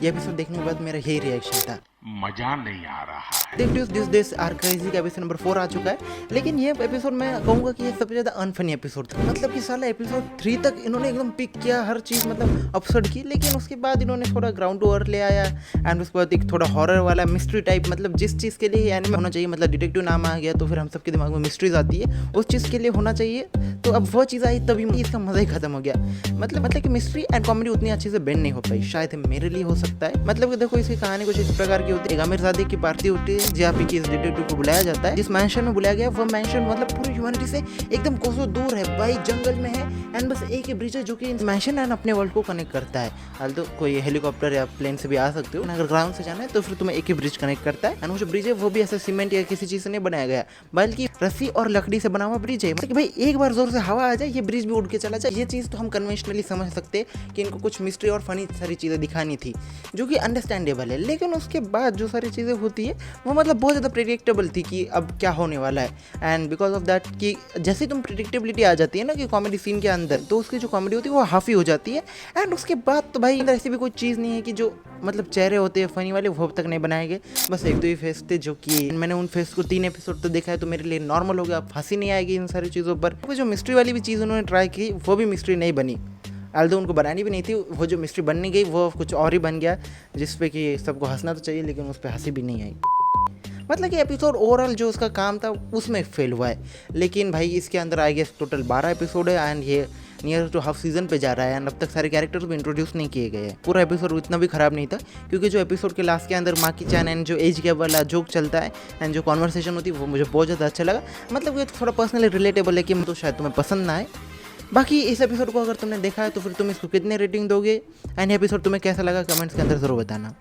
ये एपिसोड देखने के बाद मेरा यही रिएक्शन था। मजा नहीं आ रहा है। दिस दिस आर क्रेजी का एपिसोड नंबर 4 आ चुका है, लेकिन ये एपिसोड मैं कहूँगा कि ये सबसे ज़्यादा अनफनी एपिसोड था। मतलब कि साला एपिसोड 3 तक इन्होंने एकदम पिक किया, हर चीज़ मतलब अपसर्ड की, लेकिन उसके बाद इन्होंने थोड़ा ग्राउंड टू अर्थ ले आया एंड उसके बाद एक थोड़ा हॉरर वाला मिस्ट्री टाइप, मतलब जिस चीज़ के लिए एनिमे होना चाहिए, मतलब डिटेक्टिव नाम आ गया तो फिर हम सबके दिमाग में मिस्ट्रीज आती है, उस चीज़ के लिए होना चाहिए। तो अब वो चीज़ आई तभी इसका मज़ा ही खत्म हो गया। मतलब कि मिस्ट्री एंड कॉमेडी उतनी अच्छे से बेंड नहीं हो पाई, शायद मेरे लिए हो सकता है। मतलब कि देखो, इसकी कहानी कुछ इस प्रकार की होती है। आमिरजादे की पार्टी होती है जहाँ पे कि इस डिटेक्टिव को बुलाया जाता है। जिस मैंशन में बुलाया गया वो मैंशन मतलब पूरी ह्यूमैनिटी से एकदम कोसों दूर है भाई, जंगल में है एंड बस एक ही ब्रिज है जो कि मैंशन एंड अपने वर्ल्ड को कनेक्ट करता है। हाल तो कोई हेलीकॉप्टर या प्लेन से भी आ सकते हो, अगर ग्राउंड से जाना है तो फिर तुम्हें एक ही ब्रिज कनेक्ट करता है। एंड वो जो ब्रिज है वो भी ऐसे सीमेंट या किसी चीज़ से नहीं बनाया गया, बल्कि रस्सी और लकड़ी से बना हुआ ब्रिज है। मतलब कि भाई एक बार जोर से हवा आ जाए ये ब्रिज भी उड़ के चला जाए। ये चीज़ तो हम कन्वेंशनली समझ सकते हैं कि इनको कुछ मिस्ट्री और फनी सारी चीज़ें दिखानी थी, जो कि अंडरस्टैंडेबल है। लेकिन उसके बाद जो सारी चीज़ें होती है वो मतलब बहुत ज़्यादा प्रेडिक्टेबल थी कि अब क्या होने वाला है। एंड बिकॉज ऑफ दैट कि जैसे तुम प्रेडिक्टेबिलिटी आ जाती है ना कि कॉमेडी सीन के अंदर, तो उसकी जो कॉमेडी होती है वो हाफी हो जाती है। एंड उसके बाद तो भाई अंदर ऐसी भी कोई चीज़ नहीं है कि जो मतलब चेहरे होते हैं फनी वाले वो अब तक नहीं बनाए गए। बस एक दो ही फेस थे जो कि मैंने उन फेस को 3 एपिसोड तो देखा है तो मेरे लिए नॉर्मल हो गया, अब हंसी नहीं आएगी इन सारी चीज़ों पर। जो मिस्ट्री वाली भी चीज़ उन्होंने ट्राई की वो भी मिस्ट्री नहीं बनी, आल्दो उनको बनानी भी नहीं थी। वो जो मिस्ट्री बननी गई वो कुछ और ही बन गया, जिस पे कि सबको हंसना तो चाहिए लेकिन उस पर हंसी भी नहीं आई। मतलब कि एपिसोड ओवरऑल जो उसका काम था उसमें फेल हुआ है। लेकिन भाई इसके अंदर आई गेस टोटल 12 एपिसोड है एंड ये नियर टू हाफ सीजन पे जा रहा है एंड अब तक सारे कैरेक्टर्स भी इंट्रोड्यूस नहीं किए गए हैं। पूरा एपिसोड इतना भी खराब नहीं था, क्योंकि जो एपिसोड के लास्ट के अंदर माकी चैन एंड जो एज गैप वाला जोक चलता है एंड जो कॉन्वर्सेशन होती है वो मुझे बहुत ज़्यादा अच्छा लगा। मतलब ये थोड़ा पर्सनली रिलेटेबल है कि तो शायद तुम्हें पसंद ना आए। बाकी इस एपिसोड को अगर तुमने देखा है तो फिर तुम इसको कितने रेटिंग दोगे एंड एपिसोड तुम्हें कैसा लगा कमेंट्स के अंदर ज़रूर बताना।